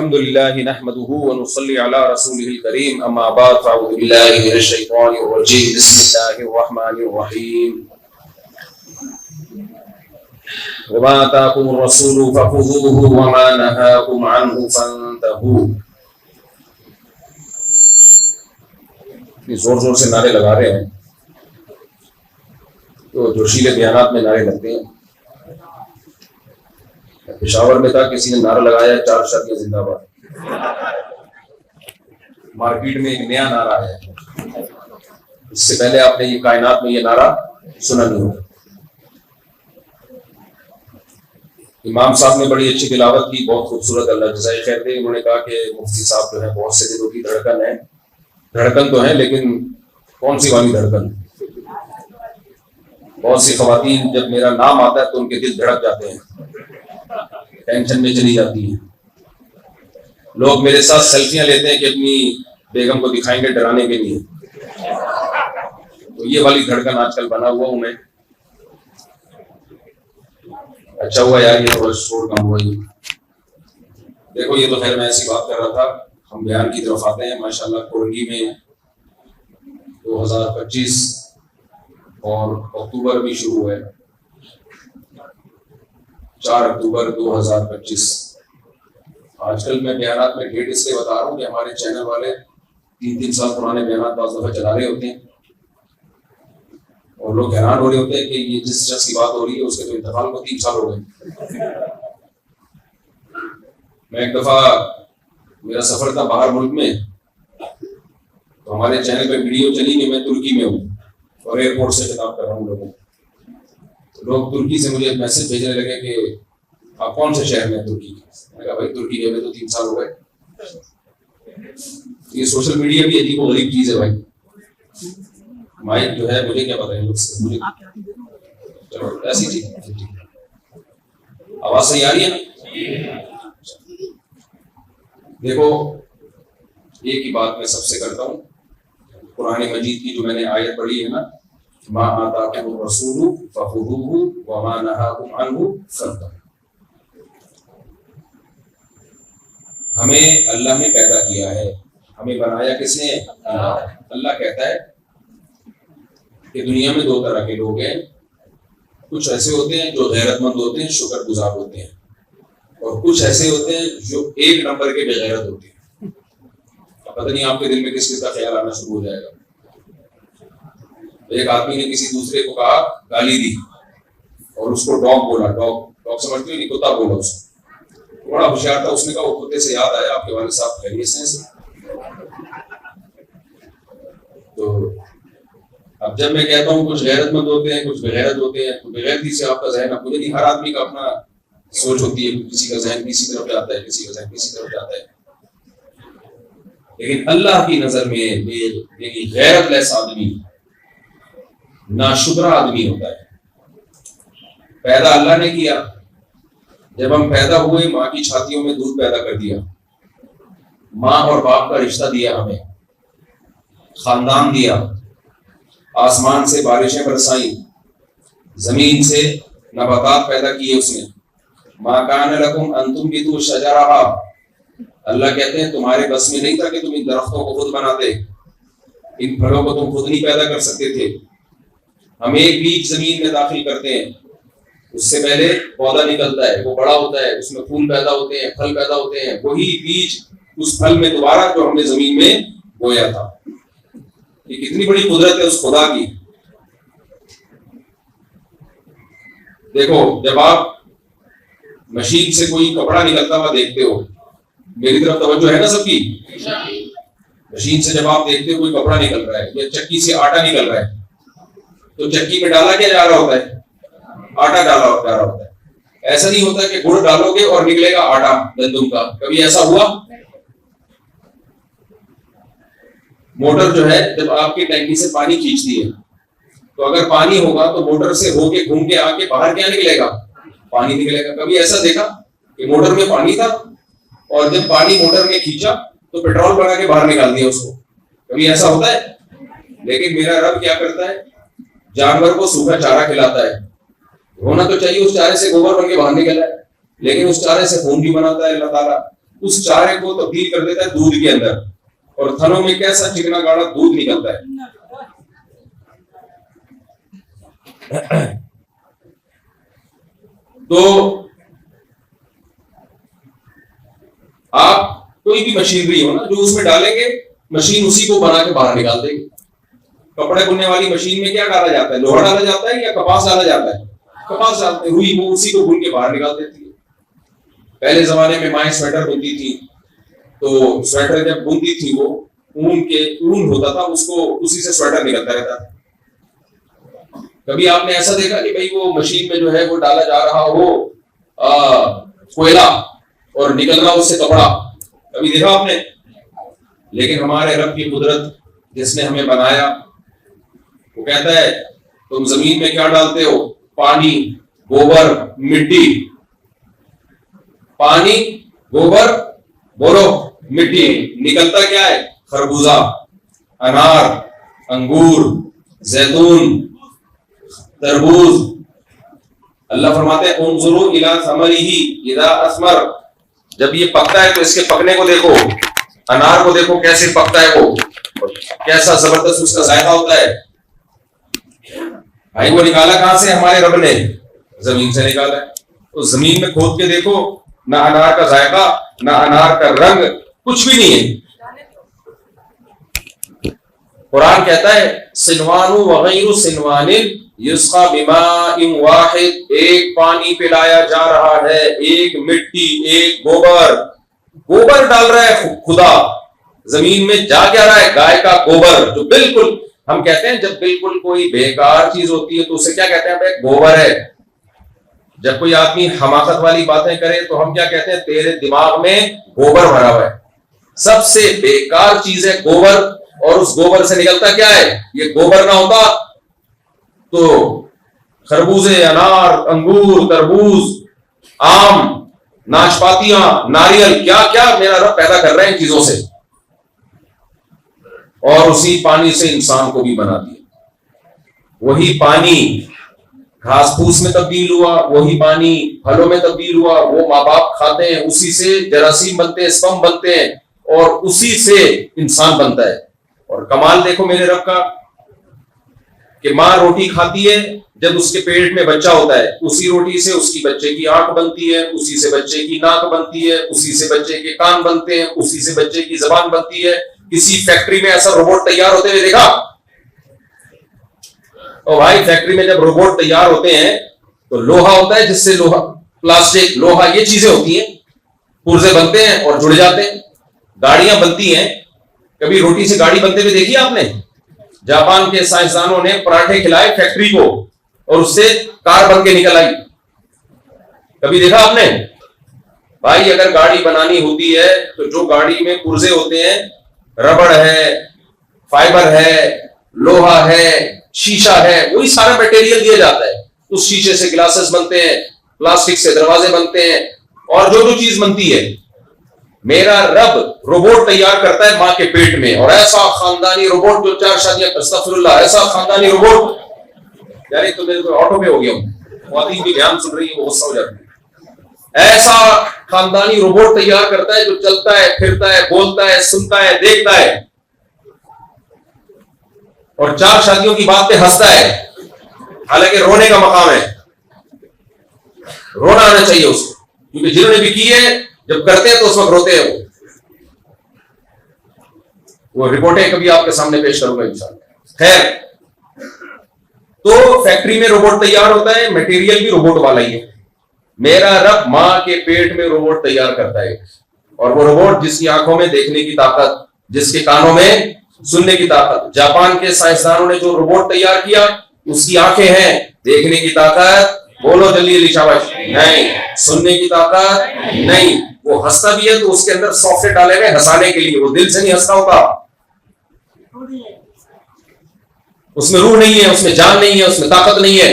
الحمد لله نحمده ونصلي على رسوله الكريم اما بعد فاعوذ بالله من الشيطان الرجيم بسم الله الرحمن الرحيم وما آتاكم الرسول فخذوه وما نهاكم عنه فانتهوا. زور زور سے نعرے لگا رہے ہیں تو جوشیلے بیانات میں نعرے لگتے ہیں. پشاور میں تھا کسی نے نعرہ لگایا 4 شادیاں زندہ باد. مارکیٹ میں ایک نیا نعرہ ہے, اس سے پہلے آپ نے یہ کائنات میں یہ نعرہ سنا نہیں ہوگا. امام صاحب نے بڑی اچھی تلاوت کی, بہت خوبصورت, اللہ جزائے خیر دے. انہوں نے کہا کہ مفتی صاحب جو ہے بہت سے دلوں کی دھڑکن ہے. دھڑکن تو ہے لیکن کون سی والی دھڑکن. بہت سی خواتین جب میرا نام آتا ہے تو ان کے دل دھڑک جاتے ہیں, ٹینشن میں چلی جاتی ہیں. لوگ میرے ساتھ سیلفیاں لیتے ہیں کہ اپنی بیگم کو دکھائیں گے ڈرانے کے لیے. تو یہ والی دھڑکن آج کل بنا ہوا ہوں میں. اچھا ہوا یار یہ تھوڑا شور کم ہوا. یہ دیکھو یہ تو خیر میں ایسی بات کر رہا تھا, ہم بیان کی طرف آتے ہیں. ماشاءاللہ کورنگی میں 2025 اور اکتوبر بھی شروع ہے, 4 اکتوبر 2025. آج کل میں بیانات میں ڈیٹ اس لیے بتا رہا ہوں کہ ہمارے چینل والے 3 سال پرانے بیانات بعض دفعہ چلا رہے ہوتے ہیں اور لوگ حیران ہو رہے ہوتے ہیں کہ یہ جس شخص کی بات ہو رہی ہے اس کے تو انتقال کو 3 سال ہو گئے. میں ایک دفعہ میرا سفر تھا باہر ملک میں, تو ہمارے چینل پہ ویڈیو چلی کہ میں ترکی میں ہوں اور ایئرپورٹ سے خطاب کر رہا ہوں لوگوں. لوگ ترکی سے مجھے میسج بھیجنے لگے کہ آپ کون سے شہر میں ہیں ترکی کے. میں کہا بھائی ترکی گئے ہوئے تو 3 سال ہو گئے. یہ سوشل میڈیا بھی عجیب و غریب چیز ہے بھائی. مائک جو ہے مجھے کیا پتا ہے لوگ سے, مجھے چلو ایسی ٹھیک. آواز صحیح آ رہی ہے نا. دیکھو ایک ہی بات میں سب سے کرتا ہوں. قرآن مجید کی جو میں نے آیت پڑھی ہے نا, ما آتاکم الرسول فخذوہ وما نہاکم عنہ فانتہوا. ہمیں اللہ نے پیدا کیا ہے, ہمیں بنایا کس نے؟ اللہ کہتا ہے کہ دنیا میں 2 طرح کے لوگ ہیں. کچھ ایسے ہوتے ہیں جو غیرت مند ہوتے ہیں, شکر گزار ہوتے ہیں, اور کچھ ایسے ہوتے ہیں جو 1 نمبر کے بے غیرت ہوتے ہیں. پتہ نہیں آپ کے دل میں کس کا خیال آنا شروع ہو جائے گا. ایک آدمی نے کسی دوسرے کو کہا, گالی دی اور اس کو ڈاگ بولا. ڈاگ سمجھتے ہو, نہیں کتا بولا اس کو. بڑا ہوشیار تھا, اس نے کہا وہ کتے سے یاد آیا آپ کے والد صاحب خیریت سے ہیں. تو اب جب میں کہتا ہوں کچھ غیرت مند ہوتے ہیں کچھ بغیرت ہوتے ہیں, تو بغیرتی سے آپ کا ذہن, اب مجھے نہیں, ہر آدمی کا اپنا سوچ ہوتی ہے. کسی کا ذہن کسی طرف جاتا ہے, کسی کا ذہن کسی طرف جاتا ہے. لیکن اللہ کی نظر میں غیرت لیس آدمی ناشکرا آدمی ہوتا ہے. پیدا اللہ نے کیا, جب ہم پیدا ہوئے ماں کی چھاتیوں میں دودھ پیدا کر دیا, ماں اور باپ کا رشتہ دیا, ہمیں خاندان دیا, آسمان سے بارشیں برسائیں, زمین سے نباتات پیدا کیے اس نے. ما کان لکم ان تنبتوا شجرہا, اللہ کہتے ہیں تمہارے بس میں نہیں تھا کہ تم ان درختوں کو خود بناتے, ان پھلوں کو تم خود نہیں پیدا کر سکتے تھے. ہم ایک بیج زمین میں داخل کرتے ہیں, اس سے پہلے پودا نکلتا ہے, وہ بڑا ہوتا ہے, اس میں پھول پیدا ہوتے ہیں, پھل پیدا ہوتے ہیں. وہی بیج اس پھل میں دوبارہ جو ہم نے زمین میں بویا تھا. یہ کتنی بڑی قدرت ہے اس خدا کی. دیکھو جب آپ مشین سے کوئی کپڑا نکلتا ہوا دیکھتے ہو, میری طرف توجہ ہے نا سب کی. مشین سے جب آپ دیکھتے ہو کوئی کپڑا نکل رہا ہے یا چکی سے آٹا نکل رہا ہے, تو چکی میں ڈالا کیا جا رہا ہوتا ہے؟ آٹا ڈالا جا رہا ہوتا ہے. ایسا نہیں ہوتا کہ گڑ ڈالو گے اور نکلے گا آٹا گندم کا. کبھی ایسا ہوا؟ موٹر جو ہے جب آپ کی ٹینکی سے پانی کھینچتی ہے, تو اگر پانی ہوگا تو موٹر سے ہو کے گھوم کے آ کے باہر کیا نکلے گا؟ پانی نکلے گا. کبھی ایسا دیکھا کہ موٹر میں پانی تھا اور جب پانی موٹر میں کھینچا تو پیٹرول بنا کے باہر نکال دیا اس کو؟ کبھی ایسا ہوتا ہے؟ لیکن میرا رب کیا کرتا ہے, جانور کو سوکھا چارہ کھلاتا ہے. ہونا تو چاہیے اس چارے سے گوبر بن کے باہر نکلا ہے, لیکن اس چارے سے خون بھی بناتا ہے اللہ تعالیٰ, اس چارے کو تبدیل کر دیتا ہے دودھ کے اندر، اور تھنوں میں کیسا چکنا گاڑا دودھ نکلتا ہے۔ تو آپ کوئی بھی مشینری ہو نا، جو اس میں ڈالیں گے مشین اسی کو بنا کے باہر نکال دے گی۔ کپڑے بننے والی مشین میں کیا ڈالا جاتا ہے؟ لوہا ڈالا جاتا ہے یا کپاس ڈالا جاتا ہے؟ کپاس ڈالتے ہیں، روئی وہ اسی کو بن کے باہر نکال دیتی ہے۔ پہلے زمانے میں مائیں سویٹر بنتی تھی، تو سویٹر جب بنتی تھی وہ اون ہوتا تھا، اس کو اسی سے سویٹر نکلتا رہتا تھا۔ کبھی آپ نے ایسا دیکھا کہ بھئی وہ مشین میں جو ہے وہ ڈالا جا رہا ہو کوئلہ اور نکل رہا اس سے کپڑا؟ کبھی دیکھا آپ نے؟ لیکن ہمارے رب کی قدرت جس نے ہمیں بنایا، وہ کہتا ہے تم زمین میں کیا ڈالتے ہو؟ پانی، گوبر، مٹی۔ پانی، گوبر، بولو مٹی، نکلتا کیا ہے؟ خربوزہ، انار، انگور، زیتون، تربوز۔ اللہ فرماتے ہیں انظروا الی ثمرہ اذا اثمر، جب یہ پکتا ہے تو اس کے پکنے کو دیکھو، انار کو دیکھو کیسے پکتا ہے، وہ کیسا زبردست اس کا ذائقہ ہوتا ہے۔ بھائی وہ نکالا کہاں سے؟ ہمارے رب نے زمین سے نکالا ہے۔ تو زمین میں کھود کے دیکھو، نہ انار کا ذائقہ، نہ انار کا رنگ، کچھ بھی نہیں ہے۔ قرآن کہتا ہے صنوان وغیر صنوان یسقى بماء واحد، ایک پانی پلایا جا رہا ہے، ایک مٹی، ایک گوبر ڈال رہا ہے خدا زمین میں، جا کیا رہا ہے؟ گائے کا گوبر، جو بالکل ہم کہتے ہیں جب بالکل کوئی بیکار چیز ہوتی ہے تو اسے کیا کہتے ہیں؟ بھائی گوبر ہے۔ جب کوئی آدمی حماقت والی باتیں کرے تو ہم کیا کہتے ہیں؟ تیرے دماغ میں گوبر بھرا ہوا ہے۔ سب سے بیکار چیز ہے گوبر، اور اس گوبر سے نکلتا کیا ہے؟ یہ گوبر نہ ہوتا تو خربوزے، انار، انگور، تربوز، آم، ناشپاتیاں، ناریل، کیا کیا میرا رب پیدا کر رہے ہیں ان چیزوں سے، اور اسی پانی سے انسان کو بھی بنا دیا۔ وہی پانی گھاس پھوس میں تبدیل ہوا، وہی پانی پھلوں میں تبدیل ہوا، وہ ماں باپ کھاتے ہیں، اسی سے جراثیم بنتے ہیں، سپم بنتے ہیں، اور اسی سے انسان بنتا ہے۔ اور کمال دیکھو میرے رب کا کہ ماں روٹی کھاتی ہے، جب اس کے پیٹ میں بچہ ہوتا ہے اسی روٹی سے اس کی بچے کی آنکھ بنتی ہے، اسی سے بچے کی ناک بنتی ہے، اسی سے بچے کے کان بنتے ہیں، اسی سے بچے کی زبان بنتی ہے۔ کسی فیکٹری میں ایسا روبوٹ تیار ہوتے ہوئے دیکھا؟ اور بھائی فیکٹری میں جب روبوٹ تیار ہوتے ہیں تو لوہا ہوتا ہے، جس سے لوہا، پلاسٹک، لوہا، یہ چیزیں ہوتی ہیں، پرزے بنتے ہیں اور جڑ جاتے ہیں۔ گاڑیاں بنتی ہیں، کبھی روٹی سے گاڑی بنتے ہوئے دیکھی آپ نے؟ جاپان کے سائنسدانوں نے پراٹھے کھلائے فیکٹری کو اور اس سے کار بن کے نکل آئی، کبھی دیکھا آپ نے؟ بھائی اگر گاڑی بنانی ہوتی ہے تو جو گاڑی میں پرزے ہوتے ہیں، ربڑ ہے، فائبر ہے، لوہا ہے، شیشہ ہے، وہی سارا میٹیریل دیا جاتا ہے۔ اس شیشے سے گلاسز بنتے ہیں، پلاسٹک سے دروازے بنتے ہیں، اور جو چیز بنتی ہے۔ میرا رب روبوٹ تیار کرتا ہے ماں کے پیٹ میں، اور ایسا خاندانی روبوٹ جو 4 شادیاں، استغفر اللہ، ایسا خاندانی روبوٹ، یعنی تو میرے آٹو میں ہو گیا ہوں، خواتین بھی دھیان سن رہی ہے، وہ غصہ ہو جاتی ہے۔ ایسا خاندانی روبوٹ تیار کرتا ہے جو چلتا ہے، پھرتا ہے، بولتا ہے، سنتا ہے، دیکھتا ہے، اور 4 شادیوں کی بات پہ ہنستا ہے، حالانکہ رونے کا مقام ہے۔ رونا آنا چاہیے اس کو، کیونکہ جنہوں نے بھی کی ہے جب کرتے ہیں تو اس وقت روتے ہیں۔ وہ رپورٹیں کبھی آپ کے سامنے پیش کروں گا انشاءاللہ۔ خیر، تو فیکٹری میں روبوٹ تیار ہوتا ہے، میٹیریل بھی روبوٹ والا ہی ہے۔ میرا رب ماں کے پیٹ میں روبوٹ تیار کرتا ہے، اور وہ روبوٹ جس کی آنکھوں میں دیکھنے کی طاقت، جس کے کانوں میں سننے کی طاقت۔ جاپان کے سائنسدانوں نے جو روبوٹ تیار کیا، اس کی آنکھیں ہیں، دیکھنے کی طاقت، بولو جلدی جلدی شاباش، نہیں، سننے کی طاقت نہیں۔ وہ ہنستا بھی ہے تو اس کے اندر سافٹ ویئر ڈالے ہوئے ہنسانے کے لیے، وہ دل سے نہیں ہنستا ہوتا، اس میں روح نہیں ہے، اس میں جان نہیں ہے، اس میں طاقت نہیں ہے۔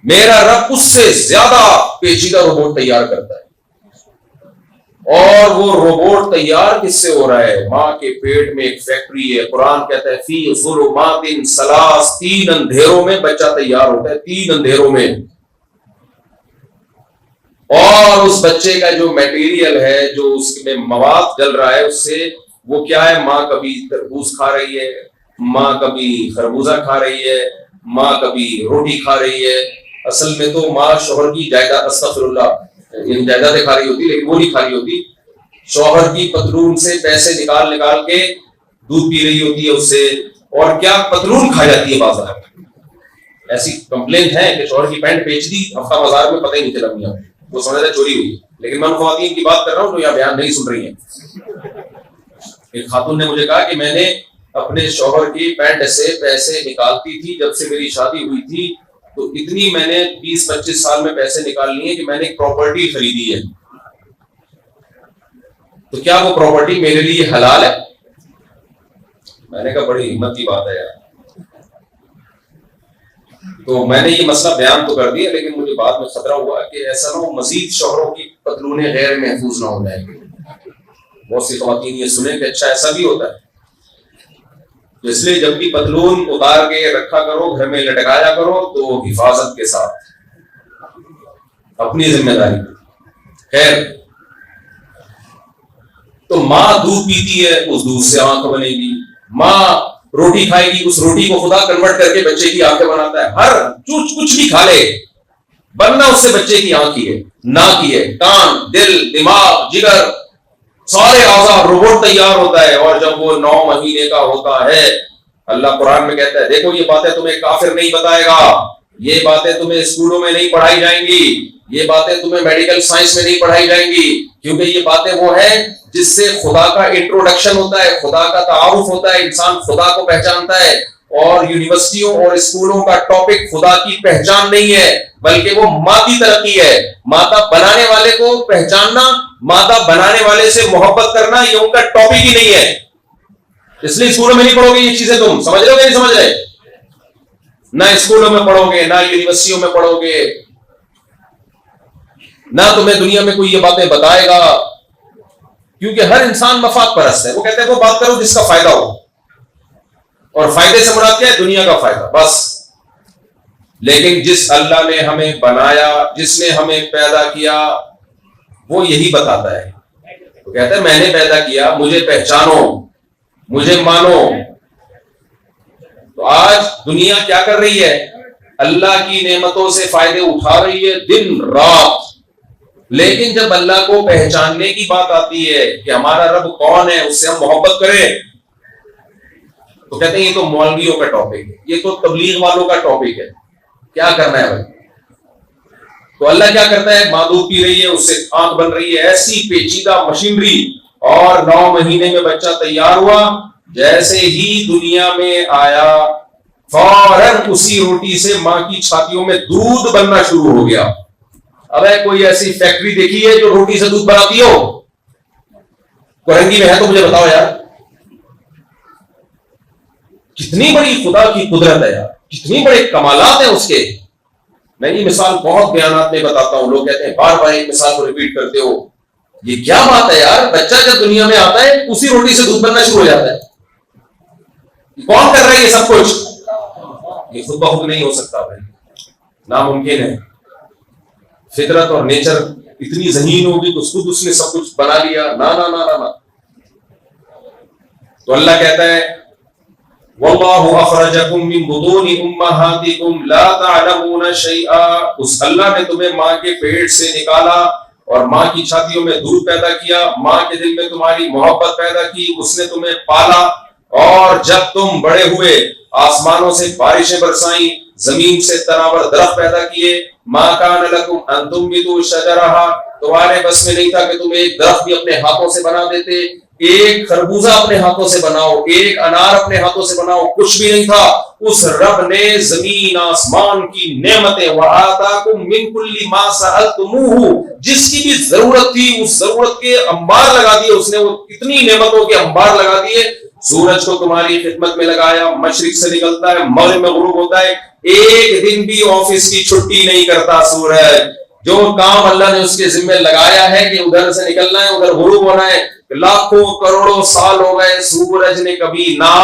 میرا رب اس سے زیادہ پیچیدہ روبوٹ تیار کرتا ہے، اور وہ روبوٹ تیار کس سے ہو رہا ہے؟ ماں کے پیٹ میں ایک فیکٹری ہے۔ قرآن کہتا ہے فی ظلمات ثلاث، 3 اندھیروں میں بچہ تیار ہوتا ہے، 3 اندھیروں میں۔ اور اس بچے کا جو میٹیریل ہے، جو اس میں مواد جل رہا ہے، اس سے وہ کیا ہے، ماں کبھی تربوز کھا رہی ہے، ماں کبھی خربوزہ کھا رہی ہے، ماں کبھی روٹی کھا رہی ہے. اصل میں تو ماں شوہر کی جائیداد، استغفر اللہ، یعنی جائیدادیں کھا رہی ہوتی، لیکن وہ نہیں کھا رہی ہوتی، شوہر کی پتلون سے پیسے نکال نکال کے دودھ پی رہی ہوتی ہے اس سے، اور کیا پتلون کھا جاتی ہے بازار میں. ایسی کمپلین ہے کہ شوہر کی پینٹ بیچ دی ہفتہ بازار میں، پتہ ہی نہیں چلا میاں، وہ سمجھ رہے چوری ہوئی. لیکن میں ان خواتین کی بات کر رہا ہوں جو یہاں بیان نہیں سن رہی ہیں. ایک خاتون نے مجھے کہا کہ میں نے اپنے شوہر کی پینٹ سے پیسے نکالتی تھی جب سے میری شادی ہوئی تھی، تو اتنی میں نے 20-25 سال میں پیسے نکال لیے کہ میں نے ایک پراپرٹی خریدی ہے. تو کیا وہ پراپرٹی میرے لیے حلال ہے؟ میں نے کہا بڑی ہمت کی بات ہے یار. تو میں نے یہ مسئلہ بیان تو کر دیا، لیکن مجھے بعد میں خطرہ ہوا کہ ایسا نہ ہو مزید شوہروں کی پتلونیں غیر محفوظ نہ ہو جائیں. بہت سی خواتین یہ سنیں کہ اچھا ایسا بھی ہوتا ہے. اس لیے جب بھی پتلون اتار کے رکھا کرو، گھر میں لٹکایا کرو تو حفاظت کے ساتھ، اپنی ذمہ داری. خیر، تو ماں دودھ پیتی ہے، اس دودھ سے آنکھ بنے گی. ماں روٹی کھائے گی، اس روٹی کو خدا کنورٹ کر کے بچے کی آنکھیں بناتا ہے. ہر کچھ بھی کھا لے، بننا اس سے بچے کی آنکھ ہی ہے، ناک ہی ہے، کان، دل، دماغ، جگر، سارے اعضاء روبوٹ تیار ہوتا ہے. اور جب وہ 9 مہینے کا ہوتا ہے، اللہ قرآن میں کہتا ہے دیکھو یہ باتیں تمہیں کافر نہیں بتائے گا، یہ باتیں تمہیں اسکولوں میں نہیں پڑھائی جائیں گی، یہ باتیں تمہیں میڈیکل سائنس میں نہیں پڑھائی جائیں گی، کیونکہ یہ باتیں وہ ہیں جس سے خدا کا انٹروڈکشن ہوتا ہے، خدا کا تعارف ہوتا ہے، انسان خدا کو پہچانتا ہے. اور یونیورسٹیوں اور اسکولوں کا ٹاپک خدا کی پہچان نہیں ہے، بلکہ وہ مادی ترقی ہے. مادہ بنانے والے کو پہچاننا، مادہ بنانے والے سے محبت کرنا، یہ ان کا ٹاپک ہی نہیں ہے. اس لیے اسکولوں میں نہیں پڑھو گے یہ چیزیں. تم سمجھ رہے ہو کہ نہیں سمجھ رہے؟ نہ اسکولوں میں پڑھو گے، نہ یونیورسٹیوں میں پڑھو گے، نہ تمہیں دنیا میں کوئی یہ باتیں بتائے گا، کیونکہ ہر انسان مفاد پرست ہے. وہ کہتے ہیں وہ بات کرو جس کا فائدہ ہو، اور فائدے سے مراد کیا ہے؟ دنیا کا فائدہ بس. لیکن جس اللہ نے ہمیں بنایا، جس نے ہمیں پیدا کیا، وہ یہی بتاتا ہے. وہ کہتا ہے میں نے پیدا کیا، مجھے پہچانو، مجھے مانو. تو آج دنیا کیا کر رہی ہے؟ اللہ کی نعمتوں سے فائدے اٹھا رہی ہے دن رات. لیکن جب اللہ کو پہچاننے کی بات آتی ہے کہ ہمارا رب کون ہے، اس سے ہم محبت کریں، تو کہتے ہیں یہ تو مولویوں کا ٹاپک ہے، یہ تو تبلیغ والوں کا ٹاپک ہے، کیا کرنا ہے بھائی؟ تو اللہ کیا کرتا ہے؟ ماں دودھ پی رہی ہے، اس سے آنکھ بن رہی ہے، ایسی پیچیدہ مشینری، اور 9 مہینے میں بچہ تیار ہوا. جیسے ہی دنیا میں آیا، فوراً اسی روٹی سے ماں کی چھاتیوں میں دودھ بننا شروع ہو گیا. اب کوئی ایسی فیکٹری دیکھی ہے جو روٹی سے دودھ بناتی ہو؟ کوہنگی میں ہے تو مجھے بتاؤ یار. کتنی بڑی خدا کی قدرت ہے یار، کتنی بڑے کمالات ہیں اس کے. میں یہ مثال بہت بیانات میں بتاتا ہوں، لوگ کہتے ہیں بار بار ایک مثال کو ریپیٹ کرتے ہو. یہ کیا بات ہے یار؟ بچہ جب دنیا میں آتا ہے اسی روٹی سے دودھ بننا شروع ہو جاتا ہے. کون کر رہا ہے یہ سب کچھ؟ یہ خود بخود نہیں ہو سکتا بھائی، ناممکن ہے. فطرت اور نیچر اتنی ذہین ہوگی تو خود اس نے سب کچھ بنا لیا؟ نا نا نا نا. تو اللہ کہتا ہے واللہ اخرجکم من بطون امہاتکم لا تعلمون شیئا. اس اللہ نے تمہیں ماں کے پیٹ سے نکالا اور ماں کی چھاتیوں میں دودھ پیدا کیا، ماں کے دل میں تمہاری محبت پیدا کی، اس نے تمہیں پالا، اور جب تم بڑے ہوئے آسمانوں سے بارشیں برسائیں، زمین سے تناور درخت پیدا کیے. ما کان لکم ان تنبتوا شجرہا، تمہارے بس میں نہیں تھا کہ تم ایک درخت بھی اپنے ہاتھوں سے بنا دیتے، ایک خربوزہ اپنے ہاتھوں سے بناؤ، ایک انار اپنے ہاتھوں سے بناؤ، کچھ بھی نہیں تھا. اس رب نے زمین آسمان کی نعمتیں وَآتَاكُم مِّن كُلِّ مَا سَأَلْتُمُوهُ، جس کی بھی ضرورت تھی اس ضرورت کے انبار لگا دیے. اس نے وہ اتنی نعمتوں کے انبار لگا دیے. سورج کو تمہاری خدمت میں لگایا، مشرق سے نکلتا ہے، مغرب میں غروب ہوتا ہے، ایک دن بھی آفس کی چھٹی نہیں کرتا سورج. جو کام اللہ نے اس کے ذمہ لگایا ہے کہ ادھر سے نکلنا ہے، ادھر غروب ہونا ہے، لاکھوں کروڑوں سال ہو گئے، سورج نے کبھی نہ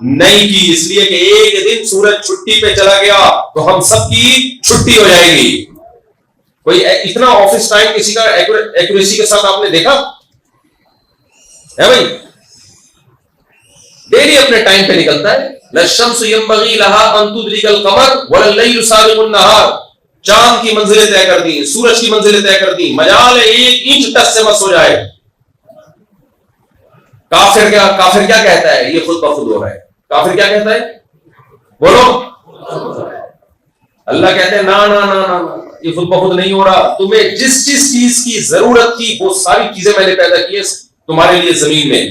نہیں کی. اس لیے کہ ایک دن سورج چھٹی پہ چلا گیا تو ہم سب کی چھٹی ہو جائے گی. کوئی اتنا آفس ٹائم کسی کا ایکوریسی کے ساتھ آپ نے دیکھا ہے بھائی؟ ڈیلی اپنے ٹائم پہ نکلتا ہے. للشمس ينبغي لها ان تدرك القمر ولا الليل سابق النهار. چاند کی منزلیں طے کر دی, سورج کی منزلیں طے کر دی, مجال ہے ایک انچ ٹچ سے مت ہو جائے. کافر کیا کہتا ہے؟ یہ خود بخود ہو رہا ہے. کافر کیا کہتا ہے؟ بولو. اللہ کہتے ہیں نا نا نا نا, یہ خود بخود نہیں ہو رہا. تمہیں جس چیز کی ضرورت تھی وہ ساری چیزیں میں نے پیدا کی ہے تمہارے لیے زمین میں.